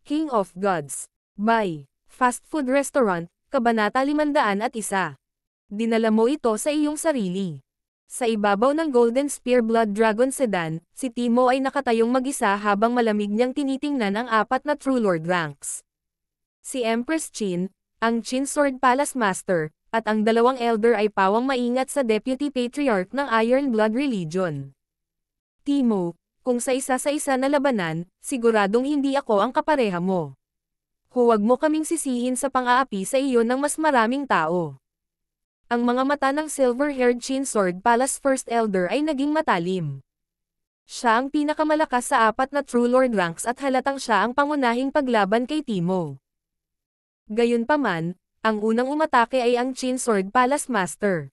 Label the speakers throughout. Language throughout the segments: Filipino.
Speaker 1: King of Gods. By Fast Food Restaurant, Kabanata 501. Dinala mo ito sa iyong sarili. Sa ibabaw ng Golden Spear Blood Dragon Sedan, si Timo ay nakatayong mag-isa habang malamig niyang tinitingnan ang apat na True Lord ranks. Si Empress Qin, ang Qin Sword Palace Master, at ang dalawang Elder ay pawang maingat sa Deputy Patriarch ng Iron Blood Religion. Timo, kung sa isa na labanan, siguradong hindi ako ang kapareha mo. Huwag mo kaming sisihin sa pang-aapi sa iyo ng mas maraming tao. Ang mga mata ng silver-haired Qin Sword Palace First Elder ay naging matalim. Siya ang pinakamalakas sa apat na True Lord ranks at halatang siya ang pangunahing paglaban kay Timo. Gayunpaman, ang unang umatake ay ang Qin Sword Palace Master.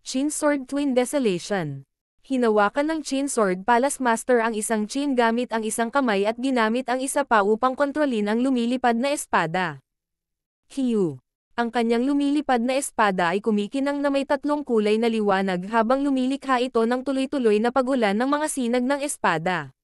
Speaker 1: Qin Sword Twin Desolation. Hinawakan ng Qin Sword Palace Master ang isang Qin gamit ang isang kamay at ginamit ang isa pa upang kontrolin ang lumilipad na espada. Hiyu. Ang kanyang lumilipad na espada ay kumikinang na may tatlong kulay na liwanag habang lumilikha ito ng tuloy-tuloy na pagulan ng mga sinag ng espada.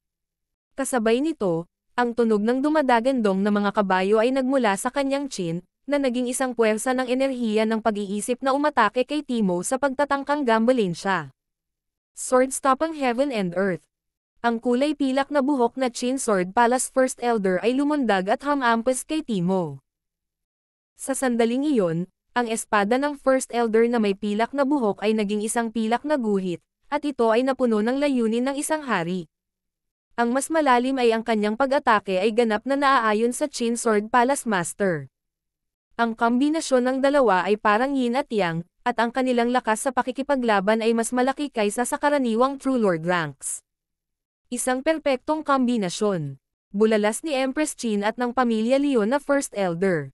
Speaker 1: Kasabay nito, ang tunog ng dumadagandong na mga kabayo ay nagmula sa kanyang chin, na naging isang puwersa ng enerhiya ng pag-iisip na umatake kay Timo sa pagtatangkang gambalin siya. Sword Stopping Heaven and Earth. Ang kulay pilak na buhok na Qin Sword Palace First Elder ay lumundag at humampas kay Timo. Sa sandaling iyon, ang espada ng First Elder na may pilak na buhok ay naging isang pilak na guhit, at ito ay napuno ng layunin ng isang hari. Ang mas malalim ay ang kanyang pag-atake ay ganap na naaayon sa Qin Sword Palace Master. Ang kombinasyon ng dalawa ay parang yin at yang, at ang kanilang lakas sa pakikipaglaban ay mas malaki kaysa sa karaniwang True Lord ranks. Isang perpektong kombinasyon. Bulalas ni Empress Qin at ng pamilya Leon na First Elder.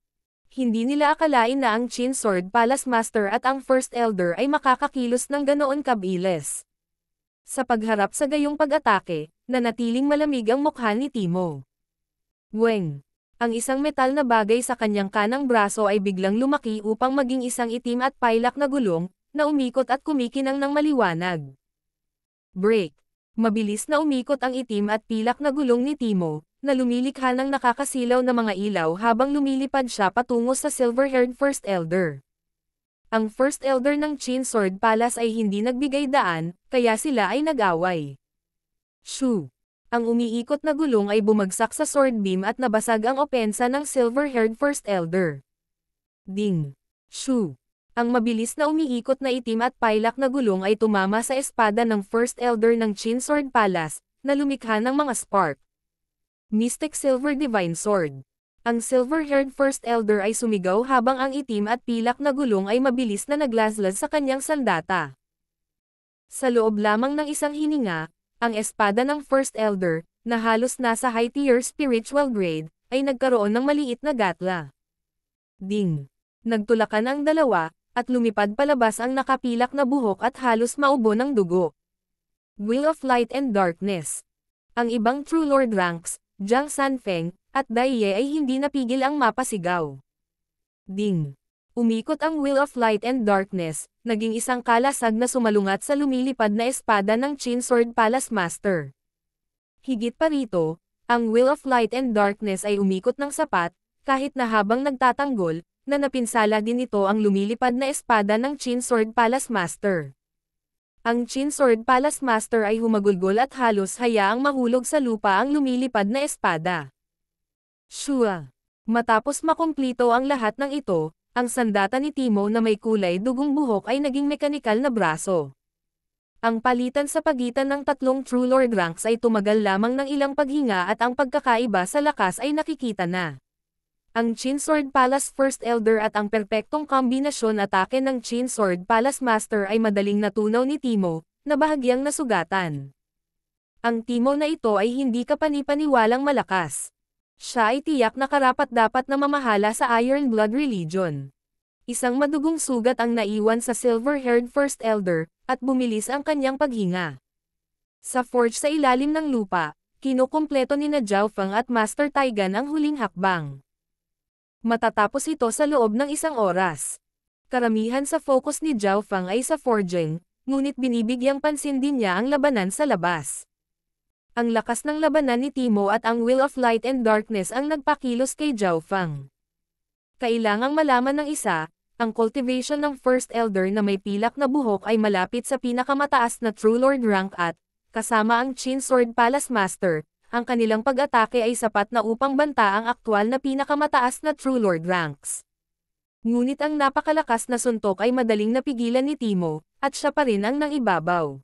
Speaker 1: Hindi nila akalain na ang Qin Sword Palace Master at ang First Elder ay makakakilos ng ganoon kabilis. Sa pagharap sa gayong pag-atake, nanatiling malamig ang mukha ni Timo. Weng. Ang isang metal na bagay sa kanyang kanang braso ay biglang lumaki upang maging isang itim at pailak na gulong, na umikot at kumikinang ng maliwanag. Break. Mabilis na umikot ang itim at pilak na gulong ni Timo, na lumilikha ng nakakasilaw na mga ilaw habang lumilipad siya patungo sa silver-haired First Elder. Ang First Elder ng Qin Sword Palace ay hindi nagbigay daan, kaya sila ay nag-away. Shoo! Ang umiikot na gulong ay bumagsak sa sword beam at nabasag ang opensa ng silver-haired First Elder. Ding! Shoo! Ang mabilis na umiikot na itim at pailak na gulong ay tumama sa espada ng First Elder ng Qin Sword Palace, na lumikha ng mga spark. Mystic Silver Divine Sword. Ang silver-haired First Elder ay sumigaw habang ang itim at pilak na gulong ay mabilis na naglaslad sa kanyang sandata. Sa loob lamang ng isang hininga, ang espada ng First Elder, na halos nasa high-tier spiritual grade, ay nagkaroon ng maliit na gatla. Ding! Nagtulakan ang dalawa, at lumipad palabas ang nakapilak na buhok at halos maubo ng dugo. Wheel of Light and Darkness. Ang ibang True Lord ranks, Jiang Sanfeng, at Dai Ye ay hindi napigil ang mapasigaw. Ding! Umikot ang Wheel of Light and Darkness, naging isang kalasag na sumalungat sa lumilipad na espada ng Qin Sword Palace Master. Higit pa rito, ang Wheel of Light and Darkness ay umikot ng sapat, kahit na habang nagtatanggol, na napinsala din ito ang lumilipad na espada ng Qin Sword Palace Master. Ang Qin Sword Palace Master ay humagulgol at halos hayaang mahulog sa lupa ang lumilipad na espada. Shua! Matapos makumplito ang lahat ng ito, ang sandata ni Timo na may kulay dugong buhok ay naging mekanikal na braso. Ang palitan sa pagitan ng tatlong True Lord ranks ay tumagal lamang ng ilang paghinga at ang pagkakaiba sa lakas ay nakikita na. Ang Qin Sword Palace First Elder at ang perpektong kombinasyon atake ng Qin Sword Palace Master ay madaling natunaw ni Timo, na bahagyang nasugatan. Ang Timo na ito ay hindi kapani-paniwalang malakas. Siya ay tiyak na karapat-dapat na mamahala sa Iron Blood Religion. Isang madugong sugat ang naiwan sa silver-haired First Elder, at bumilis ang kanyang paghinga. Sa forge sa ilalim ng lupa, kinukumpleto ni na Zhao Feng at Master Taigan ang huling hakbang. Matatapos ito sa loob ng isang oras. Karamihan sa focus ni Zhao Feng ay sa forging, ngunit binibigyang pansin din niya ang labanan sa labas. Ang lakas ng labanan ni Timo at ang Will of Light and Darkness ang nagpakilos kay Zhao Fang. Kailangang malaman ng isa, ang cultivation ng First Elder na may pilak na buhok ay malapit sa pinakamataas na True Lord rank at, kasama ang Qin Sword Palace Master, ang kanilang pag-atake ay sapat na upang banta ang aktwal na pinakamataas na True Lord ranks. Ngunit ang napakalakas na suntok ay madaling napigilan ni Timo, at siya pa rin ang nangibabaw.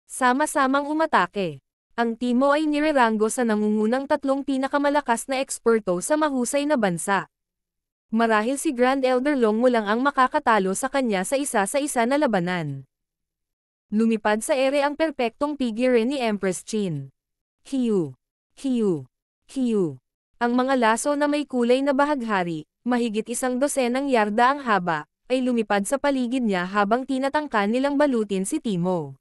Speaker 1: Sama-samang umatake. Ang Timo ay nireranggo sa nangungunang tatlong pinakamalakas na eksperto sa mahusay na bansa. Marahil si Grand Elder Long mo lang ang makakatalo sa kanya sa isa na labanan. Lumipad sa ere ang perpektong figure ni Empress Qin. Hiu, hiu, hiu. Ang mga laso na may kulay na bahaghari, mahigit 100 yarda ang haba, ay lumipad sa paligid niya habang tinatangka nilang balutin si Timo.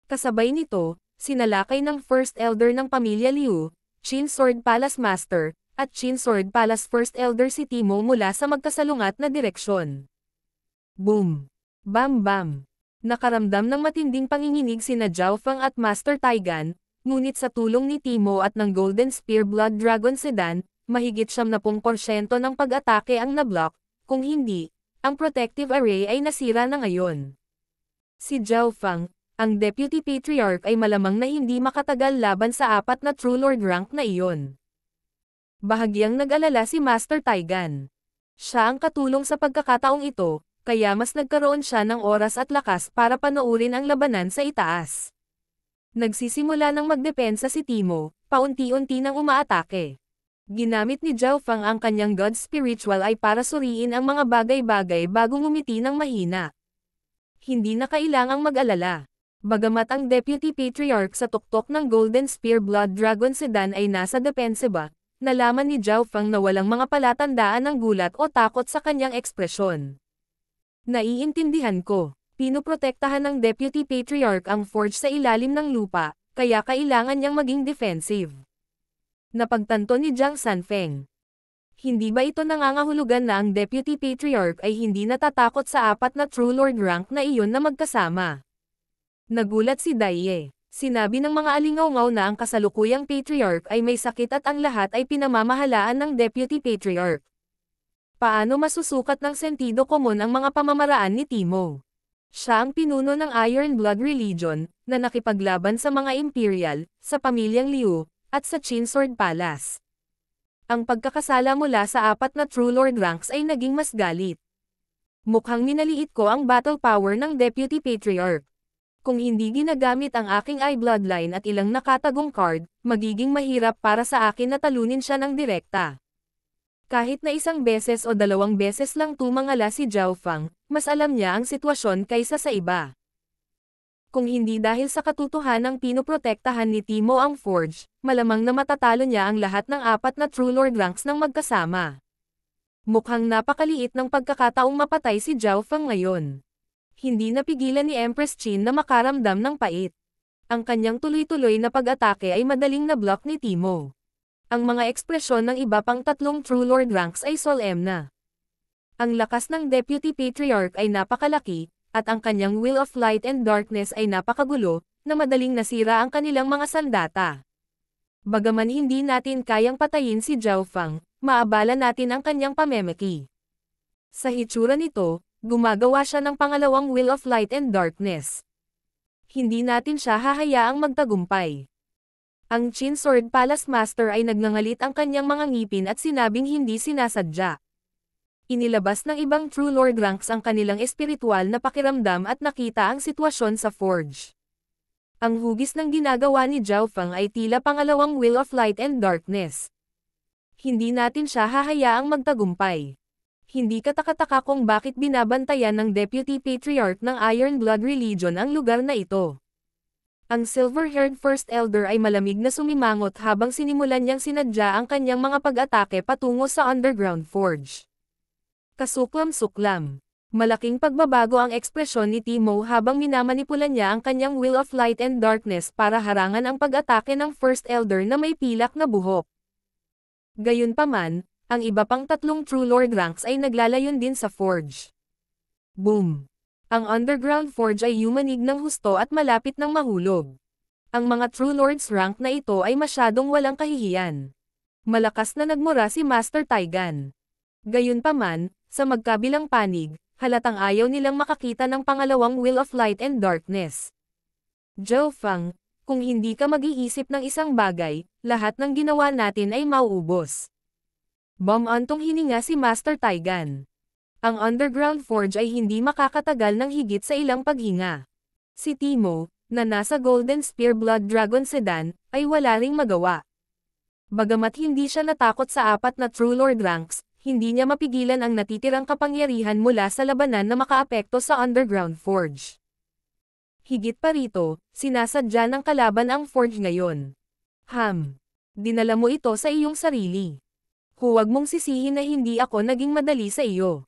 Speaker 1: Kasabay nito, sinalakay ng First Elder ng pamilya Liu, Qin Sword Palace Master, at Qin Sword Palace First Elder si Timo mula sa magkasalungat na direksyon. Boom! Bam bam! Nakaramdam ng matinding panginginig sina Zhao Fang at Master Taigan, ngunit sa tulong ni Timo at ng Golden Spear Blood Dragon Sedan, mahigit 70% ng pag-atake ang nablock, kung hindi, ang protective array ay nasira na ngayon. Si Zhao Fang, ang Deputy Patriarch ay malamang na hindi makatagal laban sa 4 na True Lord rank na iyon. Bahagyang nag-alala si Master Taigan. Siya ang katulong sa pagkakataong ito, kaya mas nagkaroon siya ng oras at lakas para panoorin ang labanan sa itaas. Nagsisimula ng magdepensa si Timo, paunti-unti nang umaatake. Ginamit ni Zhao Fang ang kanyang God Spiritual ay para suriin ang mga bagay-bagay bago ngumiti ng mahina. Hindi na kailangang mag-alala. Bagamat ang Deputy Patriarch sa tuktok ng Golden Spear Blood Dragon Sedan ay nasa depensa ba, nalaman ni Zhao Fang na walang mga palatandaan ng gulat o takot sa kanyang ekspresyon. Naiintindihan ko, pinoprotektahan ng Deputy Patriarch ang forge sa ilalim ng lupa, kaya kailangan niyang maging defensive. Napagtanto ni Jiang Sanfeng. Hindi ba ito nangangahulugan na ang Deputy Patriarch ay hindi natatakot sa 4 na True Lord rank na iyon na magkasama? Nagulat si Daiye. Sinabi ng mga alingaw-ngaw na ang kasalukuyang Patriarch ay may sakit at ang lahat ay pinamamahalaan ng Deputy Patriarch. Paano masusukat ng sentido komon ang mga pamamaraan ni Timo? Siya ang pinuno ng Iron Blood Religion, na nakipaglaban sa mga Imperial, sa pamilyang Liu, at sa Qin Sword Palace. Ang pagkakasala mula sa 4 na True Lord ranks ay naging mas galit. Mukhang minaliit ko ang battle power ng Deputy Patriarch. Kung hindi ginagamit ang aking eye bloodline at ilang nakatagong card, magiging mahirap para sa akin na talunin siya ng direkta. Kahit na 1 beses o 2 beses lang tumangala si Zhao Fang, mas alam niya ang sitwasyon kaysa sa iba. Kung hindi dahil sa katotohanang pinoprotektahan ni Timo ang forge, malamang na matatalo niya ang lahat ng 4 na True Lord ranks ng magkasama. Mukhang napakaliit ng pagkakataong mapatay si Zhao Fang ngayon. Hindi napigilan ni Empress Qin na makaramdam ng pait. Ang kanyang tuloy-tuloy na pag-atake ay madaling na-block ni Timo. Ang mga ekspresyon ng iba pang 3 True Lord ranks ay solemn. Ang lakas ng Deputy Patriarch ay napakalaki, at ang kanyang Will of Light and Darkness ay napakagulo, na madaling nasira ang kanilang mga sandata. Bagaman hindi natin kayang patayin si Zhao Fang, maabala natin ang kanyang pamemeki. Sa hitsura nito, gumagawa siya ng pangalawang Will of Light and Darkness. Hindi natin siya hahayaang magtagumpay. Ang Qin Sword Palace Master ay nagngangalit ang kanyang mga ngipin at sinabing hindi sinasadya. Inilabas ng ibang True Lord ranks ang kanilang espiritual na pakiramdam at nakita ang sitwasyon sa forge. Ang hugis ng ginagawa ni Zhao Fang ay tila pangalawang Will of Light and Darkness. Hindi natin siya hahayaang magtagumpay. Hindi katakataka kung bakit binabantayan ng Deputy Patriarch ng Iron Blood Religion ang lugar na ito. Ang silver-haired First Elder ay malamig na sumimangot habang sinimulan niyang sinadya ang kanyang mga pag-atake patungo sa underground forge. Kasuklam-suklam. Malaking pagbabago ang ekspresyon ni Timo habang minamanipulan niya ang kanyang Will of Light and Darkness para harangan ang pag-atake ng First Elder na may pilak na buhok. Gayunpaman, ang iba pang 3 True Lord ranks ay naglalayon din sa forge. Boom! Ang underground forge ay yumanig ng husto at malapit ng mahulog. Ang mga True Lords rank na ito ay masyadong walang kahihiyan. Malakas na nagmura si Master Taigan. Gayunpaman, sa magkabilang panig, halatang ayaw nilang makakita ng pangalawang Wheel of Light and Darkness. Zhao Feng, kung hindi ka mag-iisip ng isang bagay, lahat ng ginawa natin ay mauubos. Bumantong hininga si Master Taigan. Ang Underground Forge ay hindi makakatagal ng higit sa ilang paghinga. Si Timo, na nasa Golden Spear Blood Dragon Sedan, ay wala ring magawa. Bagamat hindi siya natakot sa 4 na True Lord ranks, hindi niya mapigilan ang natitirang kapangyarihan mula sa labanan na makaapekto sa Underground Forge. Higit pa rito, sinasadya ng kalaban ang Forge ngayon. Dinala mo ito sa iyong sarili. Huwag mong sisihin na hindi ako naging madali sa iyo.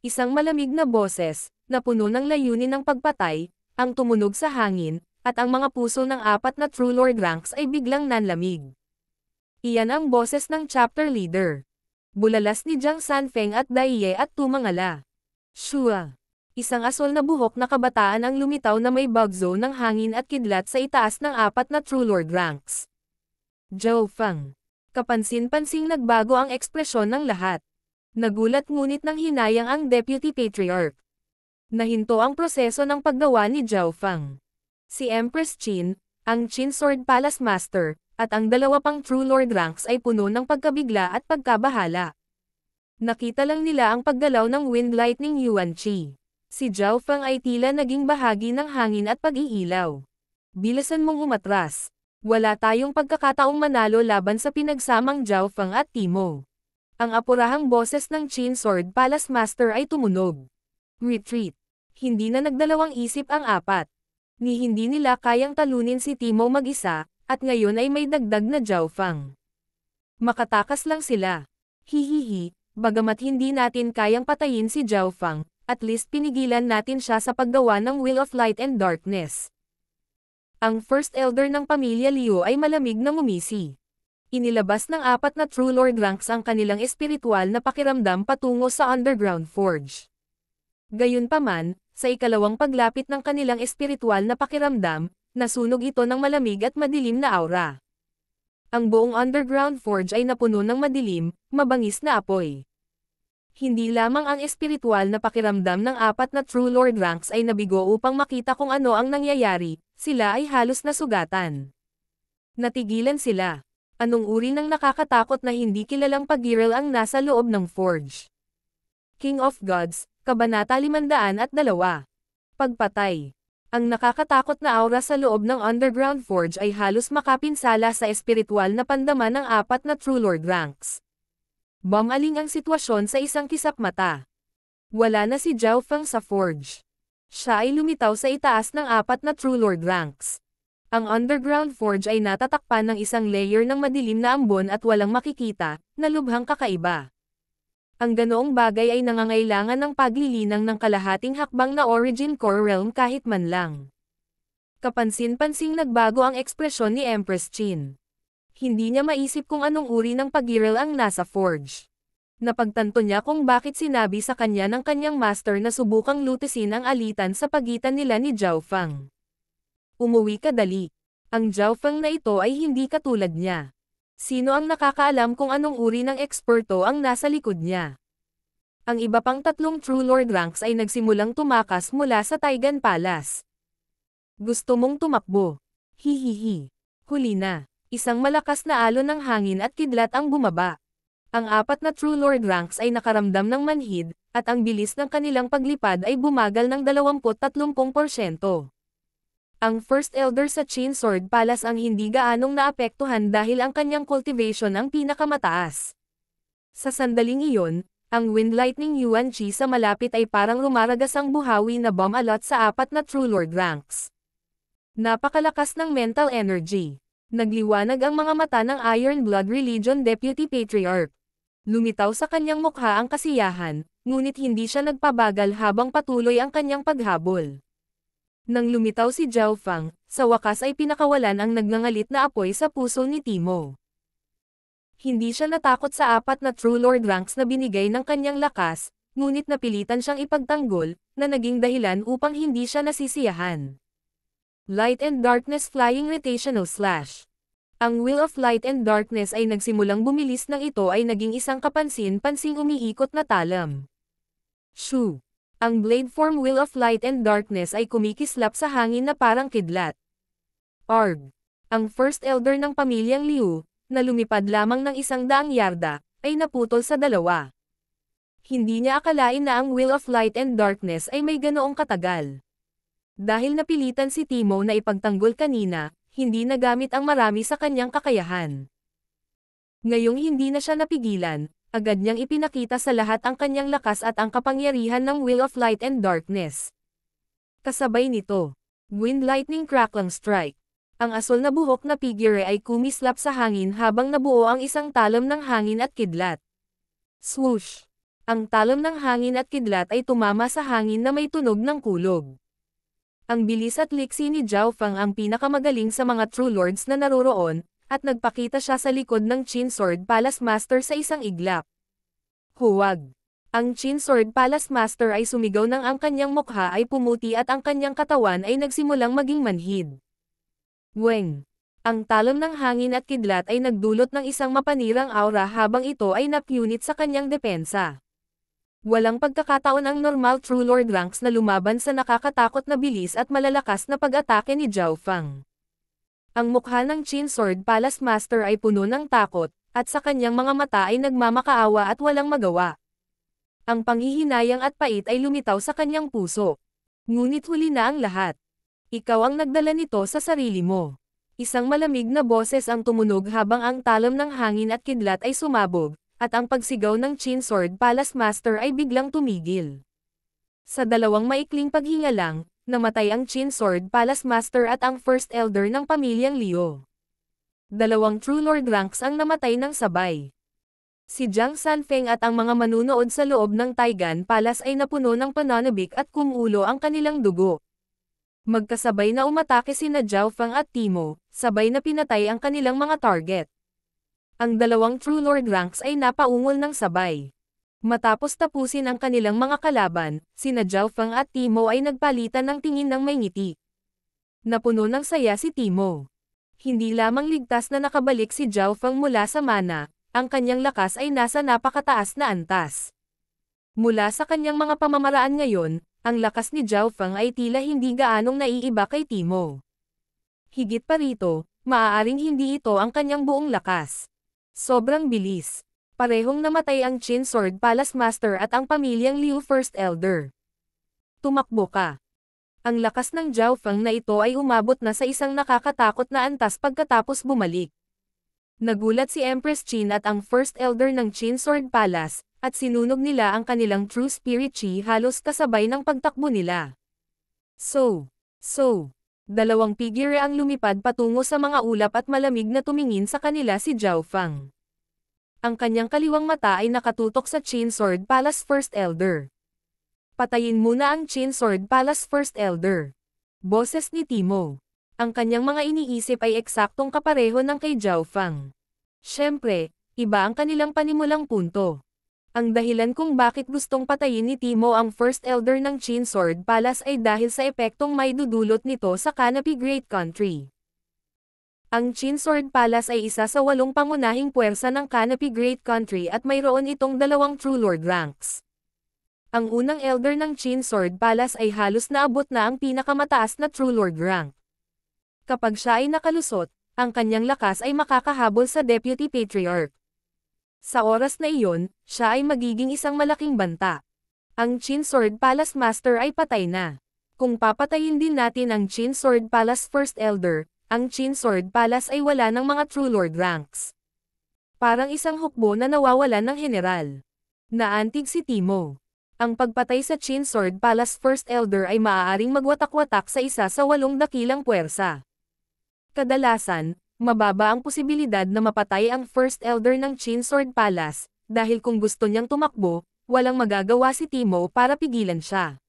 Speaker 1: Isang malamig na boses, na puno ng layunin ng pagpatay, ang tumunog sa hangin, at ang mga puso ng 4 na True Lord ranks ay biglang nanlamig. Iyan ang boses ng chapter leader. Bulalas ni Jiang Sanfeng at Daiye at tumangala. Shua. Isang asol na buhok na kabataan ang lumitaw na may bagzo ng hangin at kidlat sa itaas ng 4 na True Lord ranks. Zhao Feng. Kapansin-pansing nagbago ang ekspresyon ng lahat. Nagulat ngunit nang hinayang ang Deputy Patriarch. Nahinto ang proseso ng paggawa ni Zhao Feng. Si Empress Qin, ang Qin Sword Palace Master, at ang 2 pang True Lord ranks ay puno ng pagkabigla at pagkabahala. Nakita lang nila ang paggalaw ng Wind Lightning Yuan Qi. Si Zhao Feng ay tila naging bahagi ng hangin at pag-iilaw. Bilisan mong umatras. Wala tayong pagkakataong manalo laban sa pinagsamang Zhao Feng at Timo. Ang apurahang boses ng Qin Sword Palace Master ay tumunog. Retreat. Hindi na nagdalawang isip ang 4. Ni hindi nila kayang talunin si Timo mag-isa, at ngayon ay may dagdag na Zhao Feng. Makatakas lang sila. Hihihi, bagamat hindi natin kayang patayin si Zhao Feng, at least pinigilan natin siya sa paggawa ng Wheel of Light and Darkness. Ang First Elder ng pamilya Liu ay malamig na ngumisi. Inilabas ng 4 na True Lord ranks ang kanilang espiritual na pakiramdam patungo sa Underground Forge. Gayunpaman, sa ikalawang paglapit ng kanilang espiritual na pakiramdam, nasunog ito ng malamig at madilim na aura. Ang buong Underground Forge ay napuno ng madilim, mabangis na apoy. Hindi lamang ang espiritual na pakiramdam ng 4 na True Lord ranks ay nabigo upang makita kung ano ang nangyayari, sila ay halos nasugatan. Natigilan sila. Anong uri ng nakakatakot na hindi kilalang pag-giral ang nasa loob ng Forge? King of Gods, Kabanata 502. Pagpatay. Ang nakakatakot na aura sa loob ng Underground Forge ay halos makapinsala sa espiritual na pandama ng 4 na True Lord ranks. Bumaling ang sitwasyon sa isang kisap mata. Wala na si Zhao Feng sa Forge. Siya ay lumitaw sa itaas ng 4 na True Lord ranks. Ang Underground Forge ay natatakpan ng isang layer ng madilim na ambon at walang makikita, na lubhang kakaiba. Ang ganoong bagay ay nangangailangan ng paglilinang ng kalahating hakbang na Origin Core Realm kahit man lang. Kapansin-pansing nagbago ang ekspresyon ni Empress Qin. Hindi niya maisip kung anong uri ng pag-giral ang nasa Forge. Napagtanto niya kung bakit sinabi sa kanya ng kanyang master na subukang lutisin ang alitan sa pagitan nila ni Zhao Feng. Umuwi ka dali. Ang Zhao Feng na ito ay hindi katulad niya. Sino ang nakakaalam kung anong uri ng eksperto ang nasa likod niya? Ang iba pang 3 True Lord ranks ay nagsimulang tumakas mula sa Taigan Palace. Gusto mong tumakbo? Hihihi. Huli na. Isang malakas na alon ng hangin at kidlat ang bumaba. Ang 4 na True Lord ranks ay nakaramdam ng manhid, at ang bilis ng kanilang paglipad ay bumagal ng 20-30%. Ang First Elder sa Qin Sword Palace ang hindi gaanong naapektuhan dahil ang kanyang cultivation ang pinakamataas. Sa sandaling iyon, ang Wind Lightning Yuan Qi sa malapit ay parang rumaragas ang buhawi na bomb alot sa 4 na True Lord ranks. Napakalakas ng mental energy. Nagliwanag ang mga mata ng Iron Blood Religion Deputy Patriarch. Lumitaw sa kanyang mukha ang kasiyahan, ngunit hindi siya nagpabagal habang patuloy ang kanyang paghabol. Nang lumitaw si Zhao Feng, sa wakas ay pinakawalan ang nagngangalit na apoy sa puso ni Timo. Hindi siya natakot sa 4 na True Lord ranks na binigay ng kanyang lakas, ngunit napilitan siyang ipagtanggol, na naging dahilan upang hindi siya nasisiyahan. Light and Darkness Flying Rotational Slash. Ang Wheel of Light and Darkness ay nagsimulang bumilis nang ito ay naging isang kapansin-pansing umiikot na talam. Shoo! Ang blade form Wheel of Light and Darkness ay kumikislap sa hangin na parang kidlat. Arg! Ang First Elder ng pamilyang Liu, na lumipad lamang ng 100 yarda, ay naputol sa dalawa. Hindi niya akalain na ang Wheel of Light and Darkness ay may ganoong katagal. Dahil napilitan si Timo na ipagtanggol kanina, hindi nagamit ang marami sa kanyang kakayahan. Ngayong hindi na siya napigilan, agad niyang ipinakita sa lahat ang kanyang lakas at ang kapangyarihan ng Wheel of Light and Darkness. Kasabay nito, Wind Lightning Crackling Strike. Ang asol na buhok na figure ay kumislap sa hangin habang nabuo ang isang talom ng hangin at kidlat. Swoosh! Ang talom ng hangin at kidlat ay tumama sa hangin na may tunog ng kulog. Ang bilis at liksi ni Zhao Feng ang pinakamagaling sa mga True Lords na naroroon, at nagpakita siya sa likod ng Qin Sword Palace Master sa isang iglap. Huwag! Ang Qin Sword Palace Master ay sumigaw nang ang kanyang mukha ay pumuti at ang kanyang katawan ay nagsimulang maging manhid. Weng! Ang talom ng hangin at kidlat ay nagdulot ng isang mapanirang aura habang ito ay napunit sa kanyang depensa. Walang pagkakataon ang normal True Lord ranks na lumaban sa nakakatakot na bilis at malalakas na pag-atake ni Zhao Feng. Ang mukha ng Qin Sword Palace Master ay puno ng takot, at sa kanyang mga mata ay nagmamakaawa at walang magawa. Ang panghihinayang at pait ay lumitaw sa kanyang puso. Ngunit huli na ang lahat. Ikaw ang nagdala nito sa sarili mo. Isang malamig na boses ang tumunog habang ang talom ng hangin at kidlat ay sumabog, at ang pagsigaw ng Qin Sword Palace Master ay biglang tumigil. Sa dalawang maikling paghinga lang, namatay ang Qin Sword Palace Master at ang First Elder ng pamilyang Liu. Dalawang True Lord ranks ang namatay ng sabay. Si Jiang Sanfeng at ang mga manunood sa loob ng Taigan Palace ay napuno ng pananabik at kumulo ang kanilang dugo. Magkasabay na umatake sina Zhao Feng at Timo, sabay na pinatay ang kanilang mga target. Ang dalawang True Lord ranks ay napaungol ng sabay. Matapos tapusin ang kanilang mga kalaban, sina Zhao Feng at Timo ay nagpalitan ng tingin ng may ngiti. Napuno ng saya si Timo. Hindi lamang ligtas na nakabalik si Zhao Feng mula sa mana, ang kanyang lakas ay nasa napakataas na antas. Mula sa kanyang mga pamamaraan ngayon, ang lakas ni Zhao Feng ay tila hindi gaanong naiiba kay Timo. Higit pa rito, maaaring hindi ito ang kanyang buong lakas. Sobrang bilis. Parehong namatay ang Qin Sword Palace Master at ang pamilyang Liu First Elder. Tumakbo ka. Ang lakas ng Zhao Feng na ito ay umabot na sa isang nakakatakot na antas pagkatapos bumalik. Nagulat si Empress Qin at ang First Elder ng Qin Sword Palace, at sinunog nila ang kanilang True Spirit Chi halos kasabay ng pagtakbo nila. Dalawang figure ang lumipad patungo sa mga ulap at malamig na tumingin sa kanila si Zhao Feng. Ang kanyang kaliwang mata ay nakatutok sa Qin Sword Palace First Elder. Patayin muna ang Qin Sword Palace First Elder. Boses ni Timo. Ang kanyang mga iniisip ay eksaktong kapareho ng kay Zhao Feng. Siyempre, iba ang kanilang panimulang punto. Ang dahilan kung bakit gustong patayin ni Timo ang First Elder ng Qin Sword Palace ay dahil sa epektong may dudulot nito sa Canopy Great Country. Ang Qin Sword Palace ay isa sa 8 pangunahing puwersa ng Canopy Great Country at mayroon itong 2 True Lord ranks. Ang unang Elder ng Qin Sword Palace ay halos naabot na ang pinakamataas na True Lord rank. Kapag siya ay nakalusot, ang kanyang lakas ay makakahabol sa Deputy Patriarch. Sa oras na iyon, siya ay magiging isang malaking banta. Ang Qin Sword Palace Master ay patay na. Kung papatayin din natin ang Qin Sword Palace First Elder, ang Qin Sword Palace ay wala ng mga True Lord ranks. Parang isang hukbo na nawawalan ng general. Naantig si Timo. Ang pagpatay sa Qin Sword Palace First Elder ay maaaring magwatak-watak sa isa sa 8 dakilang puwersa. Kadalasan, mababa ang posibilidad na mapatay ang First Elder ng Qin Sword Palace, dahil kung gusto niyang tumakbo, walang magagawa si Timo para pigilan siya.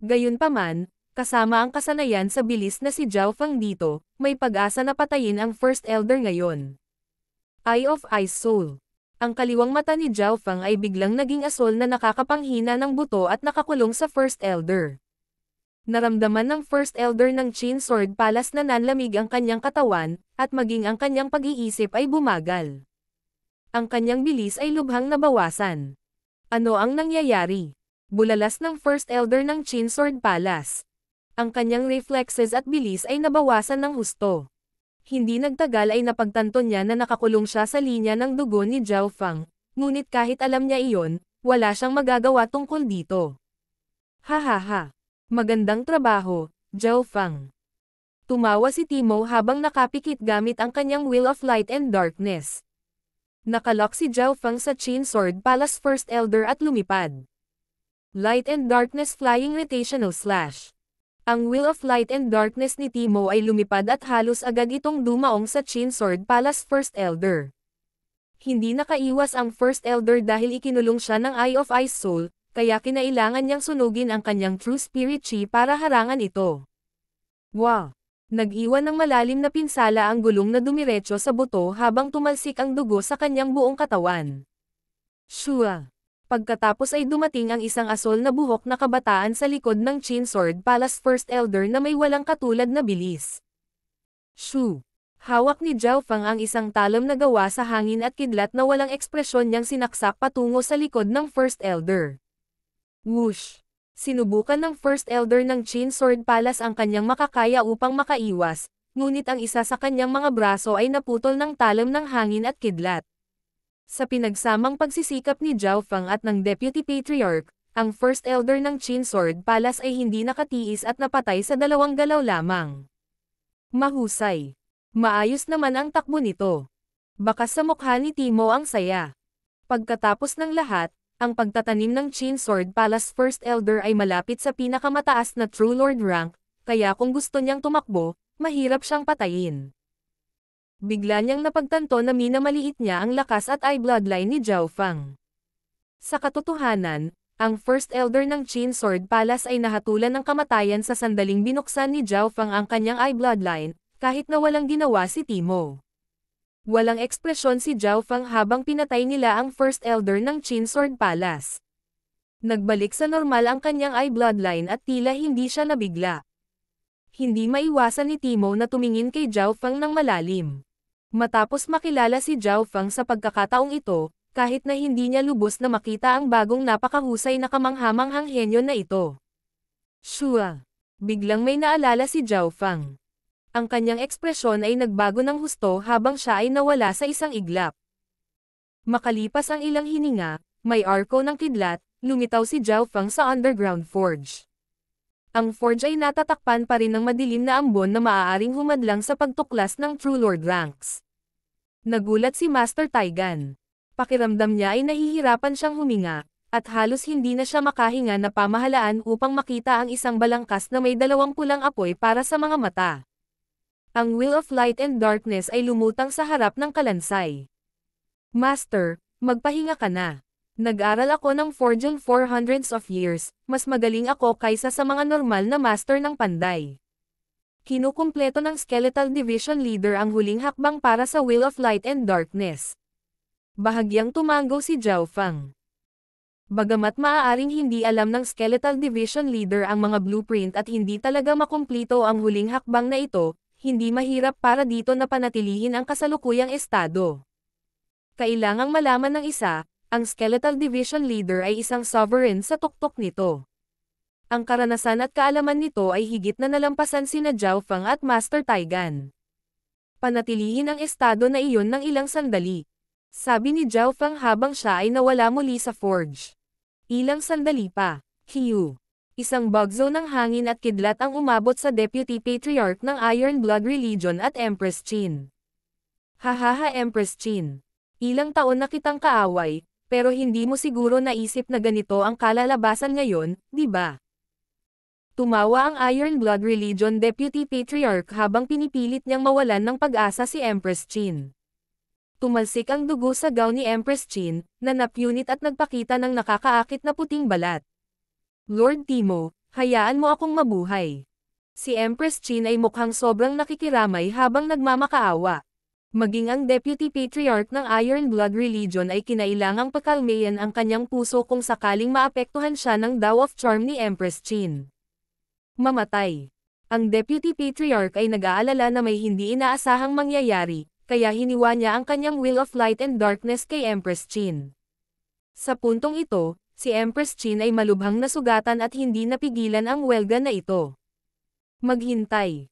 Speaker 1: Gayunpaman, kasama ang kasanayan sa bilis na si Zhao Feng dito, may pag-asa na patayin ang First Elder ngayon. Eye of Ice Soul. Ang kaliwang mata ni Zhao Feng ay biglang naging asol na nakakapanghina ng buto at nakakulong sa First Elder. Naramdaman ng First Elder ng Qin Sword Palace na nanlamig ang kanyang katawan, at maging ang kanyang pag-iisip ay bumagal. Ang kanyang bilis ay lubhang nabawasan. Ano ang nangyayari? Bulalas ng First Elder ng Qin Sword Palace. Ang kanyang reflexes at bilis ay nabawasan ng husto. Hindi nagtagal ay napagtanto niya na nakakulong siya sa linya ng dugo ni Zhao Fang, ngunit kahit alam niya iyon, wala siyang magagawa tungkol dito. Hahaha. Magandang trabaho, Zhao Fang. Tumawa si Timo habang nakapikit gamit ang kanyang Will of Light and Darkness. Nakalock si Zhao Fang sa Qin Sword Palace First Elder at lumipad. Light and Darkness Flying Rotational Slash. Ang Will of Light and Darkness ni Timo ay lumipad at halos agad itong dumaong sa Qin Sword Palace First Elder. Hindi nakaiwas ang First Elder dahil ikinulong siya ng Eye of Ice Soul, kaya kinailangan niyang sunugin ang kanyang True Spirit Chi para harangan ito. Wow! Nag-iwan ng malalim na pinsala ang gulong na dumiretso sa buto habang tumalsik ang dugo sa kanyang buong katawan. Shua! Pagkatapos ay dumating ang isang asol na buhok na kabataan sa likod ng Qin Sword Palace First Elder na may walang katulad na bilis. Shu! Hawak ni Zhao Fang ang isang talam na gawa sa hangin at kidlat na walang ekspresyon niyang sinaksak patungo sa likod ng First Elder. Whoosh! Sinubukan ng First Elder ng Qin Sword Palace ang kanyang makakaya upang makaiwas, ngunit ang isa sa kanyang mga braso ay naputol ng talam ng hangin at kidlat. Sa pinagsamang pagsisikap ni Zhao Fang at ng Deputy Patriarch, ang First Elder ng Qin Sword Palace ay hindi nakatiis at napatay sa 2 galaw lamang. Mahusay. Maayos naman ang takbo nito. Bakas sa mukha ni Timo ang saya. Pagkatapos ng lahat, ang pagtatanim ng Qin Sword Palace First Elder ay malapit sa pinakamataas na True Lord rank, kaya kung gusto niyang tumakbo, mahirap siyang patayin. Bigla niyang napagtanto na minamaliit niya ang lakas at eye bloodline ni Zhao Fang. Sa katotohanan, ang First Elder ng Qin Sword Palace ay nahatulan ng kamatayan sa sandaling binuksan ni Zhao Fang ang kanyang eye bloodline, kahit na walang ginawa si Timo. Walang ekspresyon si Zhao Fang habang pinatay nila ang First Elder ng Qin Sword Palace. Nagbalik sa normal ang kanyang eye bloodline at tila hindi siya nabigla. Hindi maiwasan ni Timo na tumingin kay Zhao Fang ng malalim. Matapos makilala si Zhao Fang sa pagkakataong ito, kahit na hindi niya lubos na makita ang bagong napakahusay na kamanghamanghang henyo na ito. Shua! Biglang may naalala si Zhao Fang. Ang kanyang ekspresyon ay nagbago ng husto habang siya ay nawala sa isang iglap. Makalipas ang ilang hininga, may arko ng kidlat, lumitaw si Zhao Fang sa underground forge. Ang forge ay natatakpan pa rin ng madilim na ambon na maaaring humadlang sa pagtuklas ng True Lord ranks. Nagulat si Master Taigan. Pakiramdam niya ay nahihirapan siyang huminga, at halos hindi na siya makahinga na pamahalaan upang makita ang isang balangkas na may 2 pulang apoy para sa mga mata. Ang Will of Light and Darkness ay lumutang sa harap ng kalansay. Master, magpahinga ka na. Nag-aral ako ng forging for hundreds of years, mas magaling ako kaysa sa mga normal na master ng panday. Kinukumpleto ng Skeletal Division Leader ang huling hakbang para sa Will of Light and Darkness. Bahagyang tumango si Zhao Fang. Bagamat maaaring hindi alam ng Skeletal Division Leader ang mga blueprint at hindi talaga makumplito ang huling hakbang na ito, hindi mahirap para dito na panatilihin ang kasalukuyang estado. Kailangang malaman ng isa, ang Skeletal Division Leader ay isang sovereign sa tuktok nito. Ang karanasan at kaalaman nito ay higit na nalampasan sina Zhao Fang at Master Taigan. Panatilihin ang estado na iyon ng ilang sandali. Sabi ni Zhao Fang habang siya ay nawala muli sa forge. Ilang sandali pa, Q. Isang bugzo ng hangin at kidlat ang umabot sa Deputy Patriarch ng Iron Blood Religion at Empress Qin. Hahaha Empress Qin. Ilang taon na kitang kaaway, pero hindi mo siguro naisip na ganito ang kalalabasan ngayon, di ba? Tumawa ang Iron Blood Religion Deputy Patriarch habang pinipilit niyang mawalan ng pag-asa si Empress Qin. Tumalsik ang dugo sa gown ni Empress Qin, na napunit at nagpakita ng nakakaakit na puting balat. Lord Timo, hayaan mo akong mabuhay. Si Empress Qin ay mukhang sobrang nakikiramay habang nagmamakaawa. Maging ang Deputy Patriarch ng Iron Blood Religion ay kinailangang pakalmayan ang kanyang puso kung sakaling maapektuhan siya ng Daw of Charm ni Empress Qin. Mamatay. Ang Deputy Patriarch ay nag-aalala na may hindi inaasahang mangyayari, kaya hiniwa niya ang kanyang Will of Light and Darkness kay Empress Qin. Sa puntong ito, si Empress Qin ay malubhang nasugatan at hindi napigilan ang welga na ito. Maghintay.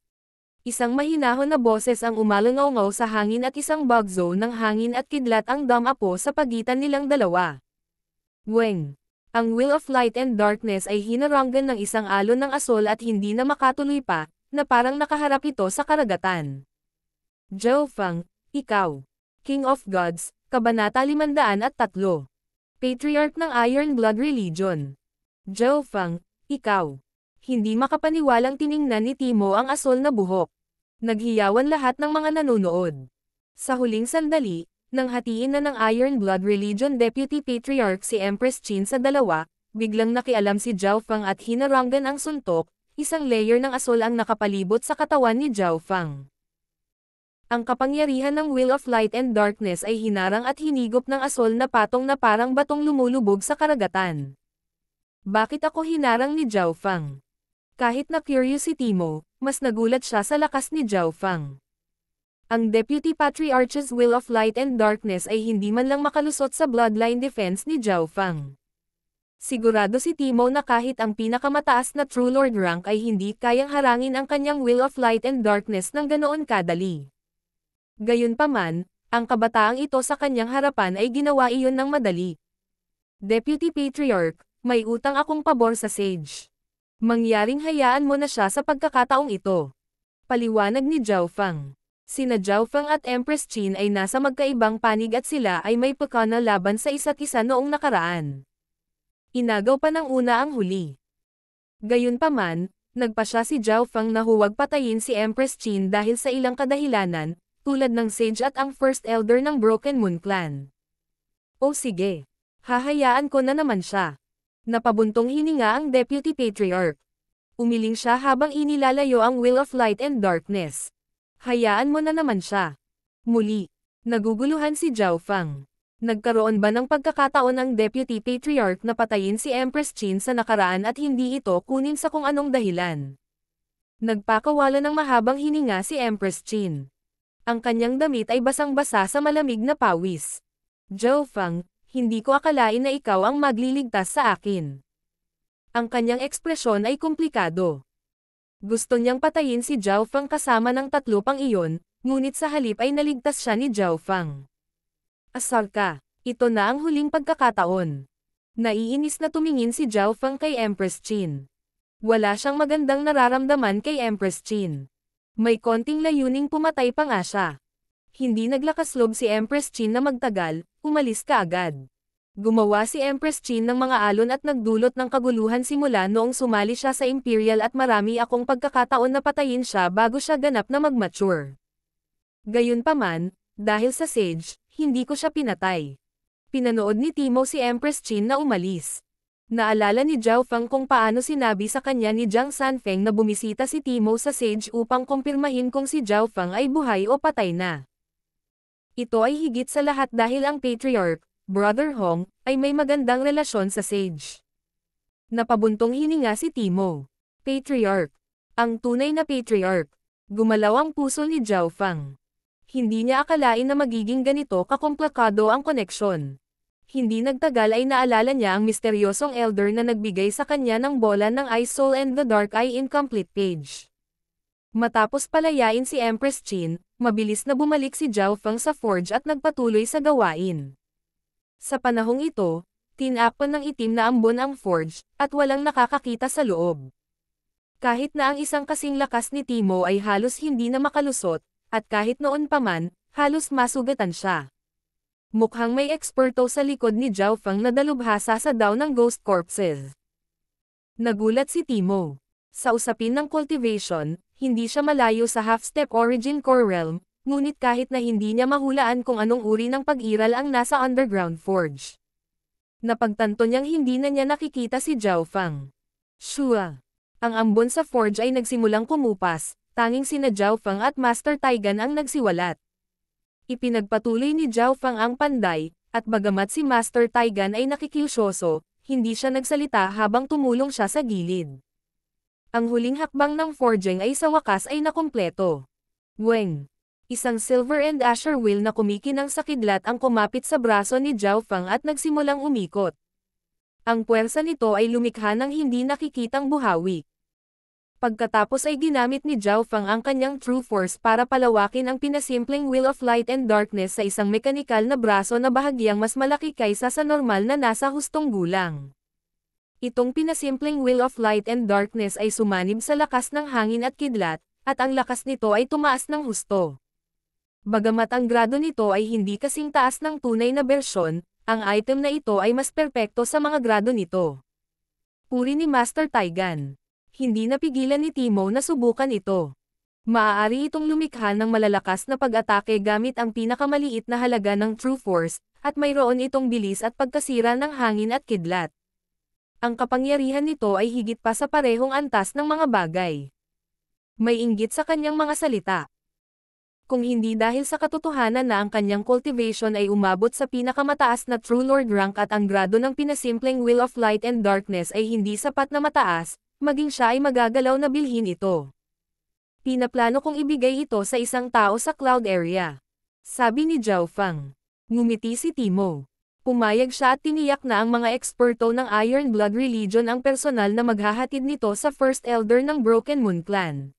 Speaker 1: Isang mahinahon na boses ang umalangaw sa hangin at isang bagzo ng hangin at kidlat ang damapo sa pagitan nilang dalawa. Weng. Ang Will of Light and Darkness ay hinaranggan ng isang alon ng asol at hindi na makatuloy pa, na parang nakaharap ito sa karagatan. Zhao Feng, ikaw. King of Gods, Kabanata 503. Patriarch ng Iron Blood Religion. Zhao Feng, ikaw. Hindi makapaniwalang tiningnan ni Timo ang asol na buhok. Naghiyawan lahat ng mga nanonood. Sa huling sandali, nang hatiin na ng Iron Blood Religion Deputy Patriarch si Empress Qin sa dalawa, biglang nakialam si Zhao Feng at hinaranggan ang suntok, isang layer ng asol ang nakapalibot sa katawan ni Zhao Feng. Ang kapangyarihan ng Will of Light and Darkness ay hinarang at hinigop ng asol na patong na parang batong lumulubog sa karagatan. Bakit ako hinarang ni Zhao Feng? Kahit na curiosity mo, mas nagulat siya sa lakas ni Zhao Feng. Ang Deputy Patriarch's Will of Light and Darkness ay hindi man lang makalusot sa bloodline defense ni Zhao Feng. Sigurado si Timo na kahit ang pinakamataas na True Lord rank ay hindi kayang harangin ang kanyang Will of Light and Darkness ng ganoon kadali. Gayunpaman, ang kabataang ito sa kanyang harapan ay ginawa iyon ng madali. Deputy Patriarch, may utang akong pabor sa Sage. Mangyaring hayaan mo na siya sa pagkakataong ito. Paliwanag ni Zhao Feng. Sina Zhao Feng at Empress Qin ay nasa magkaibang panig at sila ay may pakana laban sa isa't isa noong nakaraan. Inagaw pa ng una ang huli. Gayunpaman, nagpasya si Zhao Feng na huwag patayin si Empress Qin dahil sa ilang kadahilanan, tulad ng Sage at ang First Elder ng Broken Moon Clan. O sige, hahayaan ko na naman siya. Napabuntong hininga ang Deputy Patriarch. Umiling siya habang inilalayo ang Will of Light and Darkness. Hayaan mo na naman siya. Muli, naguguluhan si Zhao Feng. Nagkaroon ba ng pagkakataon ang Deputy Patriarch na patayin si Empress Qin sa nakaraan at hindi ito kunin sa kung anong dahilan? Nagpakawala ng mahabang hininga si Empress Qin. Ang kanyang damit ay basang-basa sa malamig na pawis. Zhao Feng, hindi ko akalain na ikaw ang magliligtas sa akin. Ang kanyang ekspresyon ay komplikado. Gusto niyang patayin si Zhao Feng kasama ng tatlo pang iyon, ngunit sa halip ay naligtas siya ni Zhao Feng. Asar ka, ito na ang huling pagkakataon. Naiinis na tumingin si Zhao Feng kay Empress Qin. Wala siyang magandang nararamdaman kay Empress Qin. May konting layuning pumatay pa nga siya. Hindi naglakas loob si Empress Qin na magtagal, umalis ka agad. Gumawa si Empress Qin ng mga alon at nagdulot ng kaguluhan simula noong sumali siya sa Imperial at marami akong pagkakataon na patayin siya bago siya ganap na mag-mature. Gayunpaman, dahil sa Sage, hindi ko siya pinatay. Pinanood ni Timo si Empress Qin na umalis. Naalala ni Zhao Feng kung paano sinabi sa kanya ni Jiang Sanfeng na bumisita si Timo sa Sage upang kumpirmahin kung si Zhao Feng ay buhay o patay na. Ito ay higit sa lahat dahil ang Patriarch, Brother Hong, ay may magandang relasyon sa Sage. Napabuntong hininga si Timo. Patriarch. Ang tunay na Patriarch. Gumalaw ang puso ni Zhao Feng. Hindi niya akalain na magiging ganito kakomplikado ang koneksyon. Hindi nagtagal ay naalala niya ang misteryosong elder na nagbigay sa kanya ng bola ng Ice Soul and the Dark Eye Incomplete Page. Matapos palayain si Empress Qin, mabilis na bumalik si Zhao Feng sa forge at nagpatuloy sa gawain. Sa panahong ito, tinakpan ng itim na ambon ang forge, at walang nakakakita sa loob. Kahit na ang isang kasing lakas ni Timo ay halos hindi na makalusot, at kahit noon pa man, halos masugatan siya. Mukhang may eksperto sa likod ni Zhao Feng na dalubhasa sa daw ng ghost corpses. Nagulat si Timo. Sa usapin ng cultivation, hindi siya malayo sa half-step origin core realm, ngunit kahit na hindi niya mahulaan kung anong uri ng pag-iral ang nasa underground forge. Napagtanto niyang hindi na niya nakikita si Zhao Feng. Shua. Ang ambon sa forge ay nagsimulang kumupas, tanging sina Zhao Feng at Master Taigan ang nagsiwalat. Ipinagpatuloy ni Zhao Feng ang panday, at bagamat si Master Taigan ay nakikiusyoso, hindi siya nagsalita habang tumulong siya sa gilid. Ang huling hakbang ng forging ay sa wakas ay nakumpleto. Weng! Isang silver and azure wheel na kumikinang sa kidlat ang kumapit sa braso ni Zhao Feng at nagsimulang umikot. Ang puwersa nito ay lumikha ng hindi nakikitang buhawi. Pagkatapos ay ginamit ni Zhao Feng ang kanyang true force para palawakin ang pinasimpleng Wheel of Light and Darkness sa isang mekanikal na braso na bahagyang mas malaki kaysa sa normal na nasa hustong gulang. Itong pinasimpleng Wheel of Light and Darkness ay sumanib sa lakas ng hangin at kidlat, at ang lakas nito ay tumaas ng husto. Bagamat ang grado nito ay hindi kasing taas ng tunay na bersyon, ang item na ito ay mas perpekto sa mga grado nito. Puri ni Master Taigan. Hindi napigilan ni Timo na subukan ito. Maaari itong lumikha ng malalakas na pag-atake gamit ang pinakamaliit na halaga ng True Force, at mayroon itong bilis at pagkasira ng hangin at kidlat. Ang kapangyarihan nito ay higit pa sa parehong antas ng mga bagay. May inggit sa kanyang mga salita. Kung hindi dahil sa katotohanan na ang kanyang cultivation ay umabot sa pinakamataas na True Lord rank at ang grado ng pinasimpleng Wheel of Light and Darkness ay hindi sapat na mataas, maging siya ay magagalaw na bilhin ito. Pinaplano kong ibigay ito sa isang tao sa cloud area. Sabi ni Zhao Feng. Ngumiti si Timo. Pumayag siya at tiniyak na ang mga eksperto ng Iron Blood Religion ang personal na maghahatid nito sa First Elder ng Broken Moon Clan.